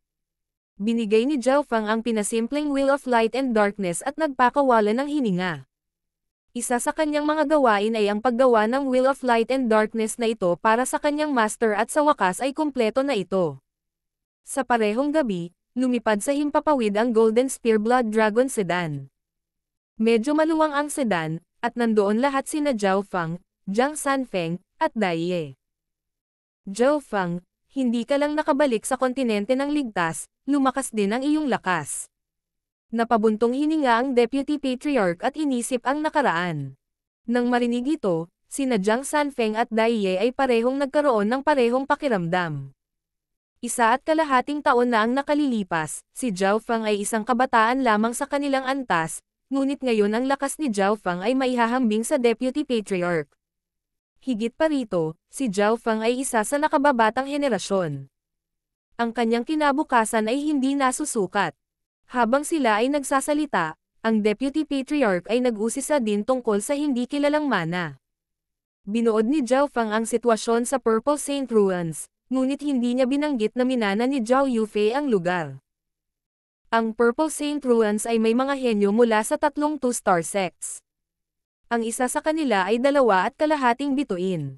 Speaker 1: Binigay ni Zhao Feng ang pinasimpleng Wheel of Light and Darkness at nagpakawala ng hininga. Isa sa kanyang mga gawain ay ang paggawa ng Wheel of Light and Darkness na ito para sa kanyang master at sa wakas ay kumpleto na ito. Sa parehong gabi, lumipad sa himpapawid ang Golden Spear Blood Dragon Sedan. Medyo maluwang ang sedan, at nandoon lahat sina Zhao Feng, Jiang Sanfeng, at Dai Ye. Zhao Feng, hindi ka lang nakabalik sa kontinente ng ligtas, lumakas din ang iyong lakas. Napabuntong hininga ang Deputy Patriarch at inisip ang nakaraan. Nang marinig ito, sina Jiang Sanfeng at Dai Ye ay parehong nagkaroon ng parehong pakiramdam. 1.5 taon na ang nakalilipas, si Zhao Feng ay isang kabataan lamang sa kanilang antas, ngunit ngayon ang lakas ni Zhao Feng ay maihahambing sa Deputy Patriarch. Higit pa rito, si Zhao Feng ay isa sa nakababatang henerasyon. Ang kanyang kinabukasan ay hindi nasusukat. Habang sila ay nagsasalita, ang Deputy Patriarch ay nag-usisa din tungkol sa hindi kilalang mana. Binuod ni Zhao Feng ang sitwasyon sa Purple Saint Ruins, ngunit hindi niya binanggit na minana ni Zhao Yufei ang lugar. Ang Purple Saint Ruins ay may mga henyo mula sa 3 two-star sects. Ang isa sa kanila ay 2.5 bituin.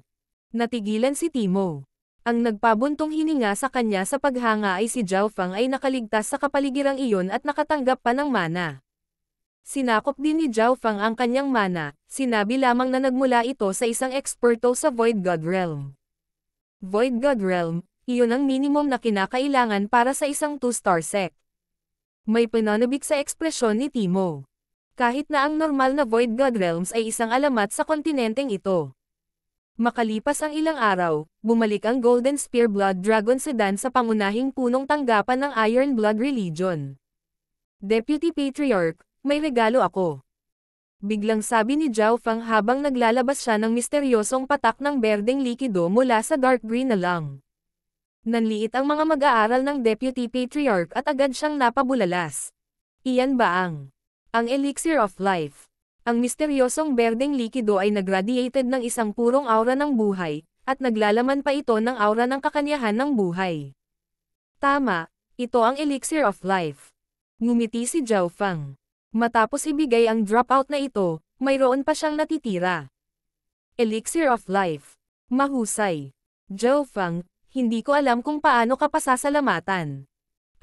Speaker 1: Natigilan si Timo. Ang nagpabuntong hininga sa kanya sa paghanga ay si Zhao Feng ay nakaligtas sa kapaligirang iyon at nakatanggap pa ng mana. Sinakop din ni Zhao Feng ang kanyang mana, sinabi lamang na nagmula ito sa isang eksperto sa Void God Realm. Void God Realm, iyon ang minimum na kinakailangan para sa isang 2-star sect. May pananabik sa ekspresyon ni Timo. Kahit na ang normal na Void God Realms ay isang alamat sa kontinenteng ito. Makalipas ang ilang araw, bumalik ang Golden Spear Blood Dragon Sedan sa pangunahing punong tanggapan ng Iron Blood Religion. Deputy Patriarch, may regalo ako. Biglang sabi ni Zhao Feng habang naglalabas siya ng misteryosong patak ng berdeng likido mula sa dark green na lang. Nanliit ang mga mag-aaral ng Deputy Patriarch at agad siyang napabulalas. Iyan ba ang Elixir of Life? Ang misteryosong berdeng likido ay nagradiated ng isang purong aura ng buhay, at naglalaman pa ito ng aura ng kakanyahan ng buhay. Tama, ito ang Elixir of Life. Ngumiti si Zhao Feng. Matapos ibigay ang dropout na ito, mayroon pa siyang natitira. Elixir of Life. Mahusay. Zhao Feng, hindi ko alam kung paano ka pasasalamatan.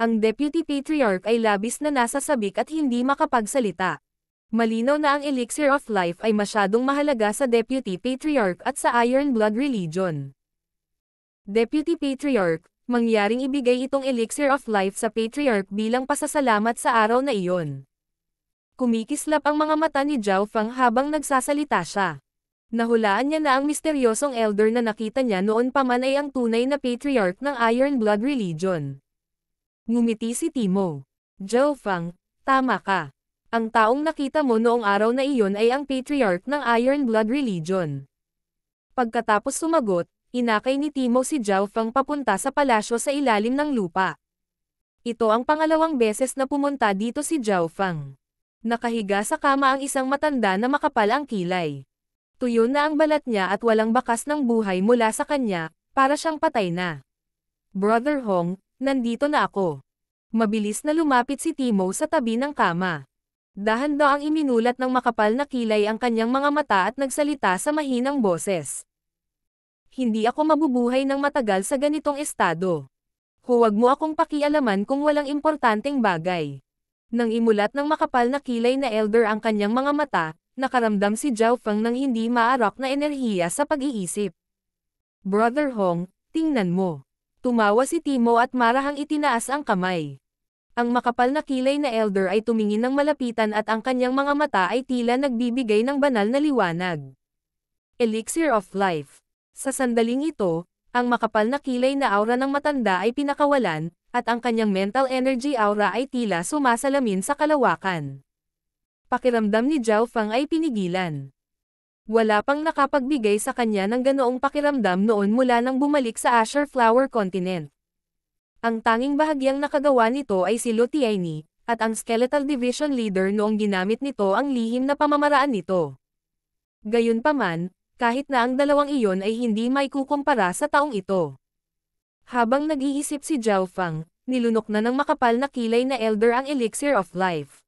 Speaker 1: Ang Deputy Patriarch ay labis na nasasabik at hindi makapagsalita. Malinaw na ang Elixir of Life ay masyadong mahalaga sa Deputy Patriarch at sa Iron Blood Religion. Deputy Patriarch, mangyaring ibigay itong Elixir of Life sa Patriarch bilang pasasalamat sa araw na iyon. Kumikislap ang mga mata ni Zhao Feng habang nagsasalita siya. Nahulaan niya na ang misteryosong elder na nakita niya noon pa man ay ang tunay na Patriarch ng Iron Blood Religion. Ngumiti si Timo. Zhao Feng, tama ka. Ang taong nakita mo noong araw na iyon ay ang Patriarch ng Iron Blood Religion. Pagkatapos sumagot, inakay ni Timo si Zhao Feng papunta sa palasyo sa ilalim ng lupa. Ito ang pangalawang beses na pumunta dito si Zhao Feng. Nakahiga sa kama ang isang matanda na makapal ang kilay. Tuyo na ang balat niya at walang bakas ng buhay mula sa kanya, para siyang patay na. Brother Hong, nandito na ako. Mabilis na lumapit si Timo sa tabi ng kama. Dahan-daang iminulat ng makapal na kilay ang kanyang mga mata at nagsalita sa mahinang boses. Hindi ako mabubuhay ng matagal sa ganitong estado. Huwag mo akong pakialaman kung walang importanteng bagay. Nang imulat ng makapal na kilay na elder ang kanyang mga mata, nakaramdam si Zhao Feng ng hindi maarak na enerhiya sa pag-iisip. Brother Hong, tingnan mo. Tumawa si Timo at marahang itinaas ang kamay. Ang makapal na kilay na elder ay tumingin ng malapitan at ang kanyang mga mata ay tila nagbibigay ng banal na liwanag. Elixir of Life. Sa sandaling ito, ang makapal na kilay na aura ng matanda ay pinakawalan, at ang kanyang mental energy aura ay tila sumasalamin sa kalawakan. Pakiramdam ni Zhao Feng ay pinigilan. Wala pang nakapagbigay sa kanya ng ganoong pakiramdam noon mula nang bumalik sa Azure Flower Continent. Ang tanging bahagyang nakagawa nito ay si Lu Tianyi, at ang Skeletal Division Leader noong ginamit nito ang lihim na pamamaraan nito. Gayunpaman, kahit na ang dalawang iyon ay hindi maikukumpara sa taong ito. Habang nag-iisip si Zhao Feng, nilunok na ng makapal na kilay na elder ang Elixir of Life.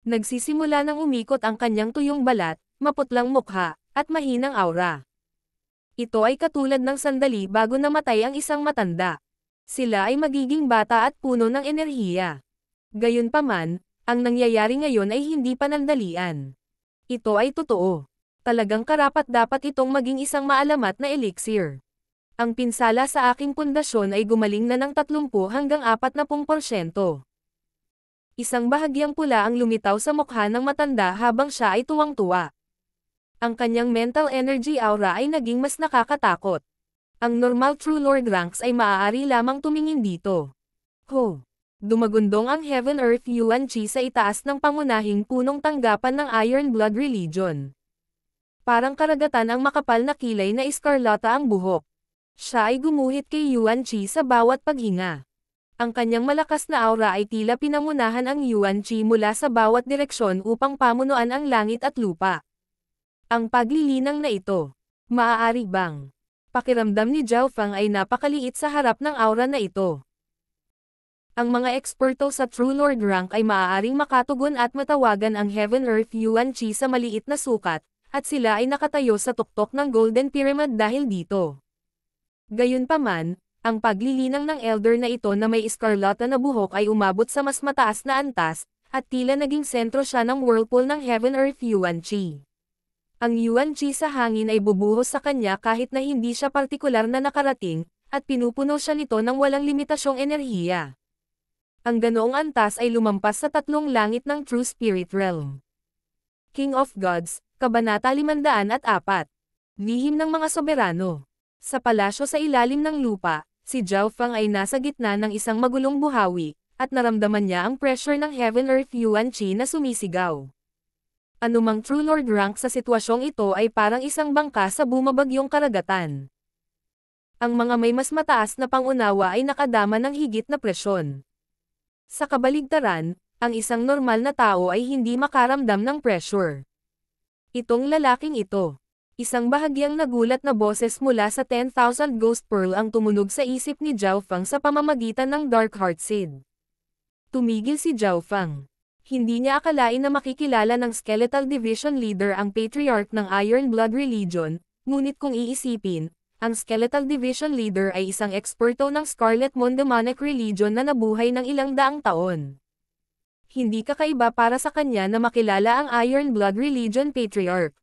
Speaker 1: Nagsisimula nang umikot ang kanyang tuyong balat, maputlang mukha, at mahinang aura. Ito ay katulad ng sandali bago namatay ang isang matanda. Sila ay magiging bata at puno ng enerhiya. Gayunpaman, ang nangyayari ngayon ay hindi panandalian. Ito ay totoo. Talagang karapat-dapat itong maging isang maalamat na elixir. Ang pinsala sa aking pundasyon ay gumaling na ng 30 hanggang 40%. Isang bahagyang pula ang lumitaw sa mukha ng matanda habang siya ay tuwang-tuwa. Ang kanyang mental energy aura ay naging mas nakakatakot. Ang normal True Lord ranks ay maaari lamang tumingin dito. Ho! Dumagundong ang Heaven Earth Yuan Chi sa itaas ng pangunahing punong tanggapan ng Iron Blood Religion. Parang karagatan ang makapal na kilay na iskarlata ang buhok. Siya ay gumuhit kay Yuan Chi sa bawat paghinga. Ang kanyang malakas na aura ay tila pinangunahan ang Yuan Chi mula sa bawat direksyon upang pamunuan ang langit at lupa. Ang paglilinang na ito, maaari bang? Pakiramdam ni Zhao Feng ay napakaliit sa harap ng aura na ito. Ang mga eksperto sa True Lord rank ay maaaring makatugon at matawagan ang Heaven Earth Yuan Chi sa maliit na sukat, at sila ay nakatayo sa tuktok ng Golden Pyramid dahil dito. Gayunpaman, ang paglilinang ng elder na ito na may iskarlata na buhok ay umabot sa mas mataas na antas, at tila naging sentro siya ng whirlpool ng Heaven Earth Yuan Chi. Ang Yuan Chi sa hangin ay bubuhos sa kanya kahit na hindi siya partikular na nakarating, at pinupuno siya nito ng walang limitasyong enerhiya. Ang ganoong antas ay lumampas sa 3 langit ng True Spirit Realm. King of Gods, Kabanata 504. Lihim ng mga soberano. Sa palasyo sa ilalim ng lupa, si Zhao Feng ay nasa gitna ng isang magulong buhawi, at naramdaman niya ang pressure ng Heaven Earth Yuan Chi na sumisigaw. Anumang True Lord rank sa sitwasyong ito ay parang isang bangka sa bumabagyong karagatan. Ang mga may mas mataas na pangunawa ay nakadama ng higit na presyon. Sa kabaligtaran, ang isang normal na tao ay hindi makaramdam ng pressure. Itong lalaking ito. Isang bahagyang nagulat na boses mula sa 10,000 Ghost Pearl ang tumunog sa isip ni Zhao Feng sa pamamagitan ng Dark Heart Seed. Tumigil si Zhao Feng. Hindi niya akalain na makikilala ng Skeletal Division Leader ang Patriarch ng Iron Blood Religion, ngunit kung iisipin, ang Skeletal Division Leader ay isang eksperto ng Scarlet Moon Demonic Religion na nabuhay ng ilang daang taon. Hindi kakaiba para sa kanya na makilala ang Iron Blood Religion Patriarch.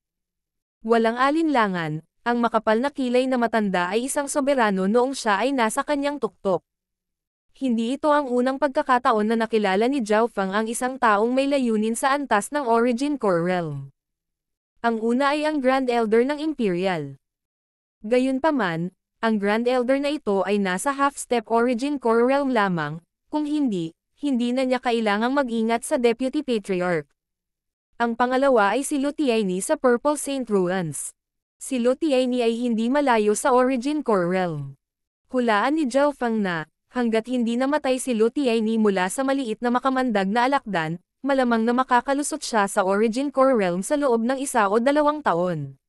Speaker 1: Walang alinlangan, ang makapal na kilay na matanda ay isang soberano noong siya ay nasa kanyang tuktok. Hindi ito ang unang pagkakataon na nakilala ni Zhao Feng ang isang taong may layunin sa antas ng Origin Core Realm. Ang una ay ang Grand Elder ng Imperial. Gayunpaman, ang Grand Elder na ito ay nasa half-step Origin Core Realm lamang, kung hindi na niya kailangang mag-ingat sa Deputy Patriarch. Ang pangalawa ay si Lu Tianyi sa Purple Saint Ruins. Si Lu Tianyi ay hindi malayo sa Origin Core Realm. Hulaan ni Zhao Feng na, hanggat hindi namatay si Lu Tianyi mula sa maliit na makamandag na alakdan, malamang na makakalusot siya sa Origin Core Realm sa loob ng 1 o 2 taon.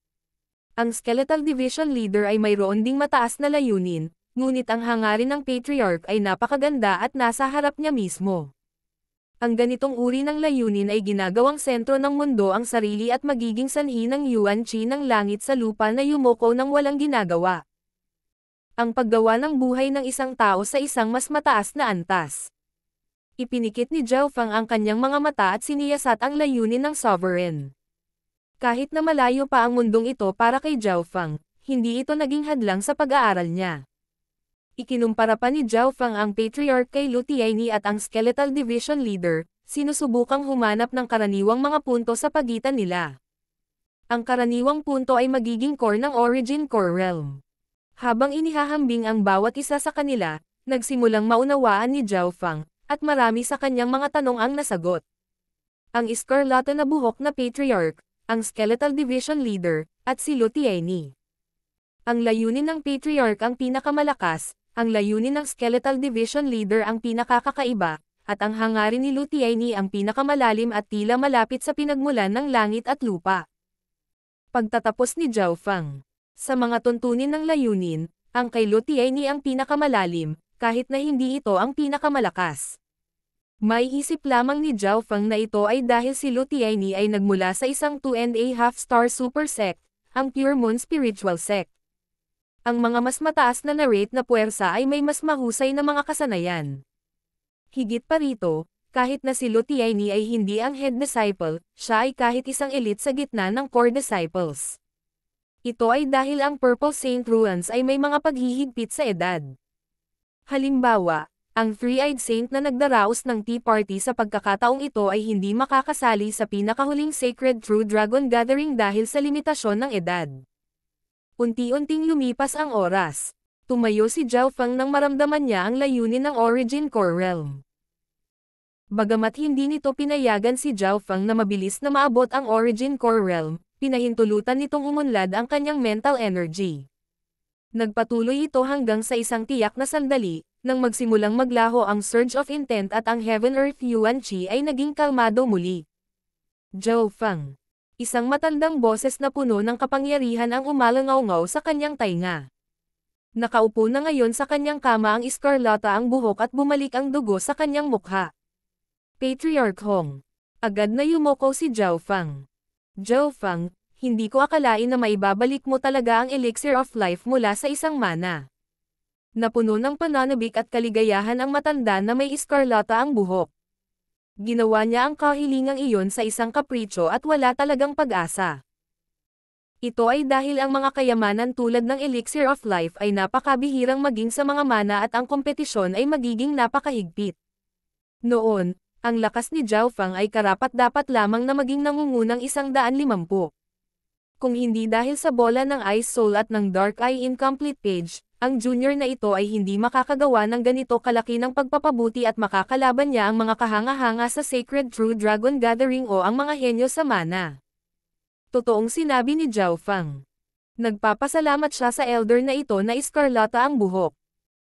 Speaker 1: Ang Skeletal Division Leader ay mayroon ding mataas na layunin, ngunit ang hangarin ng Patriarch ay napakaganda at nasa harap niya mismo. Ang ganitong uri ng layunin ay ginagawang sentro ng mundo ang sarili at magiging sanhi ng Yuan Qi ng langit sa lupa na yumoko ng walang ginagawa. Ang paggawa ng buhay ng isang tao sa isang mas mataas na antas. Ipinikit ni Zhao Feng ang kanyang mga mata at siniyasat ang layunin ng Sovereign. Kahit na malayo pa ang mundong ito para kay Zhao Feng, hindi ito naging hadlang sa pag-aaral niya. Ikinumpara pa ni Zhao Feng ang Patriarch kay Lu Tianyi at ang Skeletal Division Leader, sinusubukang humanap ng karaniwang mga punto sa pagitan nila. Ang karaniwang punto ay magiging core ng Origin Core Realm. Habang inihahambing ang bawat isa sa kanila, nagsimulang maunawaan ni Zhao Feng, at marami sa kanyang mga tanong ang nasagot. Ang Escarlata na buhok na Patriarch, ang Skeletal Division Leader, at si Lu Tianyi. Ang layunin ng Patriarch ang pinakamalakas, ang layunin ng Skeletal Division Leader ang pinakakakaiba, at ang hangarin ni Lu Tianyi ang pinakamalalim at tila malapit sa pinagmulan ng langit at lupa. Pagtatapos ni Zhao Feng. Sa mga tuntunin ng layunin, ang kay Lu Tianyi ang pinakamalalim, kahit na hindi ito ang pinakamalakas. May isip lamang ni Zhao Feng na ito ay dahil si Lu Tianyi ay nagmula sa isang 2.5 star super sect, ang Pure Moon Spiritual Sect. Ang mga mas mataas na rate na puwersa ay may mas mahusay na mga kasanayan. Higit pa rito, kahit na si Lu Tianyi ay hindi ang head disciple, siya ay kahit isang elite sa gitna ng core disciples. Ito ay dahil ang Purple Saint Ruans ay may mga paghihigpit sa edad. Halimbawa, ang Three-Eyed Saint na nagdaraos ng Tea Party sa pagkakataong ito ay hindi makakasali sa pinakahuling Sacred True Dragon Gathering dahil sa limitasyon ng edad. Unti-unting lumipas ang oras. Tumayo si Zhao Feng nang maramdaman niya ang layunin ng Origin Core Realm. Bagamat hindi nito pinayagan si Zhao Feng na mabilis na maabot ang Origin Core Realm, pinahintulutan nitong umunlad ang kanyang mental energy. Nagpatuloy ito hanggang sa isang tiyak na sandali, nang magsimulang maglaho ang Surge of Intent at ang Heaven-Earth Yuan Qi ay naging kalmado muli. Zhao Feng. Isang matandang boses na puno ng kapangyarihan ang umalangaw-ngaw sa kanyang tainga. Nakaupo na ngayon sa kanyang kama ang Escarlata ang buhok at bumalik ang dugo sa kanyang mukha. Patriarch Hong. Agad na yumoko si Zhao Feng. Zhao Feng, hindi ko akalain na maibabalik mo talaga ang Elixir of Life mula sa isang mana. Napuno ng pananabik at kaligayahan ang matanda na may Escarlata ang buhok. Ginawa niya ang kahilingang iyon sa isang kapritsyo at wala talagang pag-asa. Ito ay dahil ang mga kayamanan tulad ng Elixir of Life ay napakabihirang maging sa mga mana at ang kompetisyon ay magiging napakahigpit. Noon, ang lakas ni Zhao Feng ay karapat-dapat lamang na maging nangungunang 150. Kung hindi dahil sa bola ng Ice Soul at ng Dark Eye Incomplete Page, ang junior na ito ay hindi makakagawa ng ganito kalaki ng pagpapabuti at makakalaban niya ang mga kahanga-hanga sa Sacred True Dragon Gathering o ang mga henyo sa mana. Totoong sinabi ni Zhao Feng. Nagpapasalamat siya sa elder na ito na Escarlata ang buhok.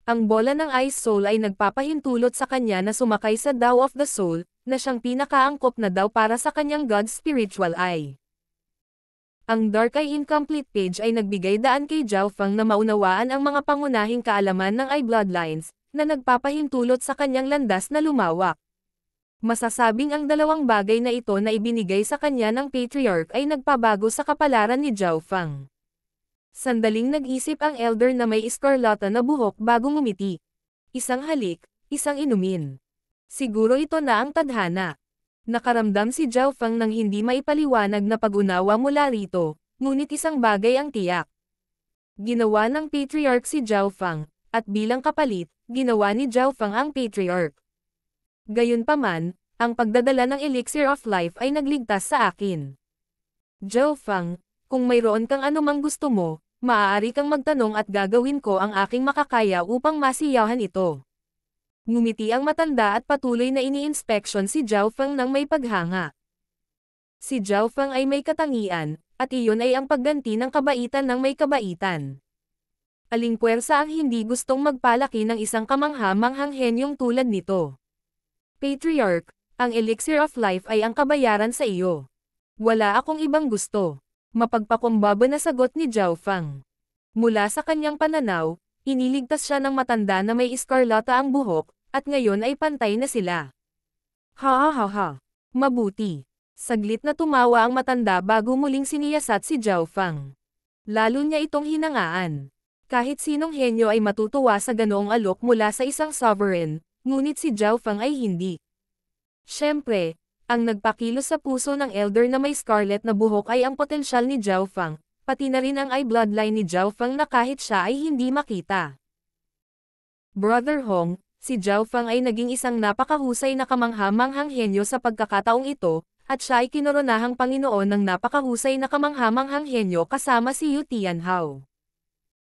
Speaker 1: Ang bola ng Ice Soul ay nagpapahintulot sa kanya na sumakay sa Dao of the Soul, na siyang pinakaangkop na daw para sa kanyang God's Spiritual Eye. Ang Dark Eye Incomplete Page ay nagbigay daan kay Zhao Feng na maunawaan ang mga pangunahing kaalaman ng Eye Bloodlines, na nagpapahintulot sa kanyang landas na lumawak. Masasabing ang dalawang bagay na ito na ibinigay sa kanya ng Patriarch ay nagpabago sa kapalaran ni Zhao Feng. Sandaling nag-isip ang elder na may Escarlata na buhok bago ngumiti. Isang halik, isang inumin. Siguro ito na ang tadhana. Nakaramdam si Zhao Feng ng hindi maipaliwanag na pag-unawa mula rito, ngunit isang bagay ang tiyak. Ginawa ng Patriarch si Zhao Feng, at bilang kapalit, ginawa ni Zhao Feng ang Patriarch. Gayunpaman, ang pagdadala ng Elixir of Life ay nagligtas sa akin. Zhao Feng, kung mayroon kang anumang gusto mo, maaari kang magtanong at gagawin ko ang aking makakaya upang masiyahan ito. Ngumiti ang matanda at patuloy na ini-inspection si Zhao Feng ng may paghanga. Si Zhao Feng ay may katangian, at iyon ay ang pagganti ng kabaitan ng may kabaitan. Aling puwersa ang hindi gustong magpalaki ng isang kamangha-manghang henyong tulad nito? Patriarch, ang elixir of life ay ang kabayaran sa iyo. Wala akong ibang gusto. Mapagpakumbaba na sagot ni Zhao Fang. Mula sa kanyang pananaw, iniligtas siya ng matanda na may iskarlata ang buhok, at ngayon ay pantay na sila. Ha ha ha. Mabuti. Saglit na tumawa ang matanda bago muling siniyasat si Zhao Fang. Lalo niya itong hinangaan. Kahit sinong henyo ay matutuwa sa ganoong alok mula sa isang sovereign, ngunit si Zhao Fang ay hindi. Siyempre, ang nagpakilos sa puso ng elder na may scarlet na buhok ay ang potensyal ni Zhao Fang, pati na rin ang eye bloodline ni Zhao Fang na kahit siya ay hindi makita. Brother Hong, si Zhao Fang ay naging isang napakahusay na kamangha-manghang henyo sa pagkakataong ito, at siya ay kinoronahang Panginoon ng napakahusay na kamangha-manghang henyo kasama si Yu Tianhao.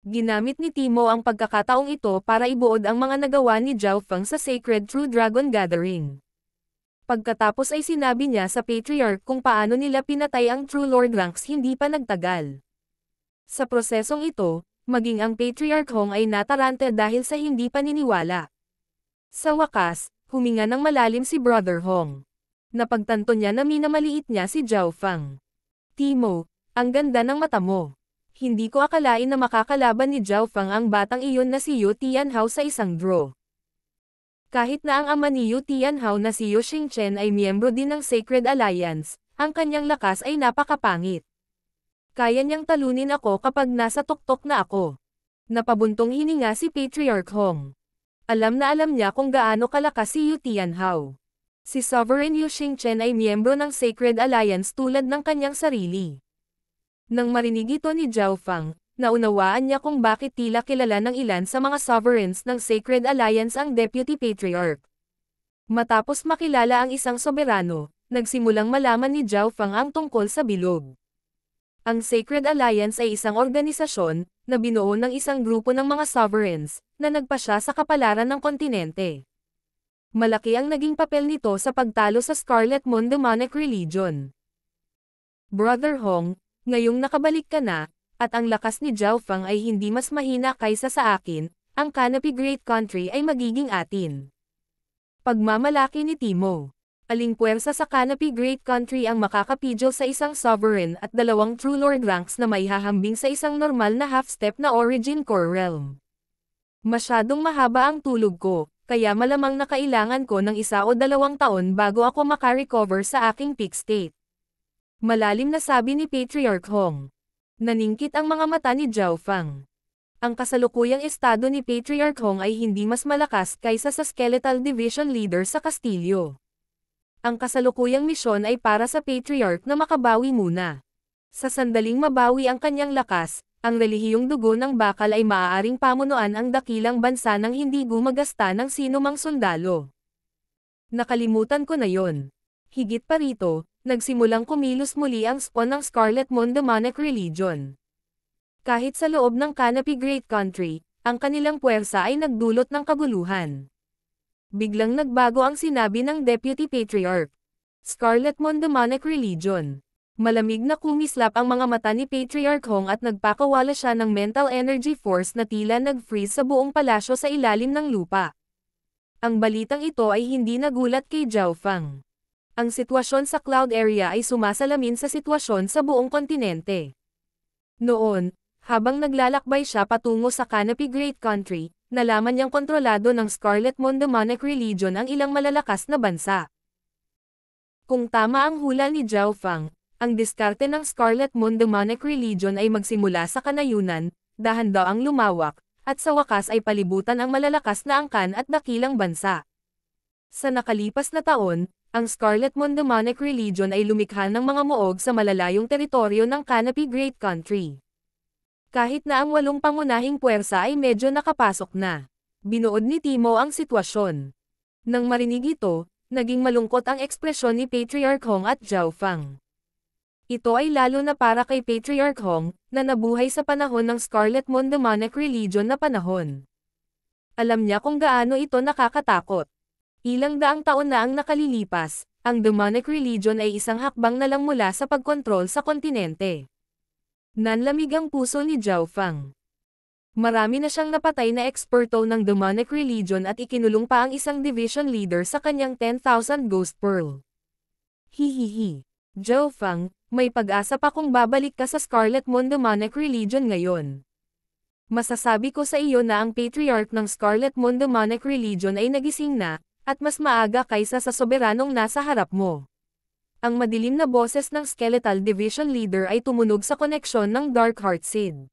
Speaker 1: Ginamit ni Timo ang pagkakataong ito para ibuod ang mga nagawa ni Zhao Fang sa Sacred True Dragon Gathering. Pagkatapos ay sinabi niya sa Patriarch kung paano nila pinatay ang True Lord ranks hindi pa nagtagal. Sa prosesong ito, maging ang Patriarch Hong ay nataranta dahil sa hindi paniniwala. Sa wakas, huminga ng malalim si Brother Hong. Napagtanto niya na minamaliit niya si Zhao Fang. Timo, ang ganda ng mata mo. Hindi ko akalain na makakalaban ni Zhao Fang ang batang iyon na si Yu Tianhao sa isang draw. Kahit na ang ama ni Yu Tianhao na si Yu Xingchen ay miyembro din ng Sacred Alliance, ang kanyang lakas ay napakapangit. Kaya niyang talunin ako kapag nasa tuktok na ako. Napabuntong hininga si Patriarch Hong. Alam na alam niya kung gaano kalakas si Yu Tianhao. Si Sovereign Yu Xingchen ay miyembro ng Sacred Alliance tulad ng kanyang sarili. Nang marinig ito ni Zhao Fang, naunawaan niya kung bakit tila kilala ng ilan sa mga sovereigns ng Sacred Alliance ang Deputy Patriarch. Matapos makilala ang isang soberano, nagsimulang malaman ni Zhao Fang ang tungkol sa bilog. Ang Sacred Alliance ay isang organisasyon na binuo ng isang grupo ng mga sovereigns na nagpasya sa kapalaran ng kontinente. Malaki ang naging papel nito sa pagtalo sa Scarlet Moon Demonic Religion. Brother Hong, ngayong nakabalik ka na, at ang lakas ni Zhao Fang ay hindi mas mahina kaysa sa akin, ang Canopy Great Country ay magiging atin. Pagmamalaki ni Timo. Aling puwersa sa Canopy Great Country ang makakapidyo sa isang sovereign at dalawang True Lord ranks na maihahambing sa isang normal na half-step na Origin Core Realm. Masyadong mahaba ang tulog ko, kaya malamang na kailangan ko ng 1 o 2 taon bago ako makarecover sa aking peak state. Malalim na sabi ni Patriarch Hong. Naningkit ang mga mata ni Zhao Fang. Ang kasalukuyang estado ni Patriarch Hong ay hindi mas malakas kaysa sa Skeletal Division Leader sa Kastilyo. Ang kasalukuyang misyon ay para sa Patriarch na makabawi muna. Sa sandaling mabawi ang kanyang lakas, ang relihiyong dugo ng bakal ay maaaring pamunuan ang dakilang bansa nang hindi gumagasta ng sinumang sundalo. Nakalimutan ko na yon. Higit pa rito, nagsimulang kumilos muli ang spawn ng Scarlet Moon Demonic Religion. Kahit sa loob ng Canopy Great Country, ang kanilang puwersa ay nagdulot ng kaguluhan. Biglang nagbago ang sinabi ng Deputy Patriarch. Scarlet Moon Demonic Religion. Malamig na kumislap ang mga mata ni Patriarch Hong at nagpakawala siya ng mental energy force na tila nag-freeze sa buong palasyo sa ilalim ng lupa. Ang balitang ito ay hindi nagulat kay Zhao Fang. Ang sitwasyon sa Cloud Area ay sumasalamin sa sitwasyon sa buong kontinente. Noon, habang naglalakbay siya patungo sa Canopy Great Country, nalaman niyang kontrolado ng Scarlet Moon Demonic Religion ang ilang malalakas na bansa. Kung tama ang hula ni Zhao Fang, ang diskarte ng Scarlet Moon Demonic Religion ay magsimula sa kanayunan, dahan daw ang lumawak, at sa wakas ay palibutan ang malalakas na angkan at dakilang bansa. Sa nakalipas na taon, ang Scarlet Moon Demonic Religion ay lumikha ng mga muog sa malalayong teritoryo ng Canopy Great Country. Kahit na ang 8 pangunahing puwersa ay medyo nakapasok na. Binuod ni Timo ang sitwasyon. Nang marinig ito, naging malungkot ang ekspresyon ni Patriarch Hong at Zhao Fang. Ito ay lalo na para kay Patriarch Hong, na nabuhay sa panahon ng Scarlet Moon Demonic Religion na panahon. Alam niya kung gaano ito nakakatakot. Ilang daang taon na ang nakalilipas, ang Demonic Religion ay isang hakbang na lang mula sa pagkontrol sa kontinente. Nanlamig ang puso ni Zhao Fang. Marami na siyang napatay na eksperto ng demonic religion at ikinulong pa ang isang division leader sa kanyang 10,000 Ghost Pearl. Hihihi. Zhao Fang, may pag-asa pa kung babalik ka sa Scarlet Moon Demonic Religion ngayon. Masasabi ko sa iyo na ang Patriarch ng Scarlet Moon Demonic Religion ay nagising na, at mas maaga kaysa sa soberanong nasa harap mo. Ang madilim na boses ng Skeletal Division Leader ay tumunog sa koneksyon ng Dark Heart Seed.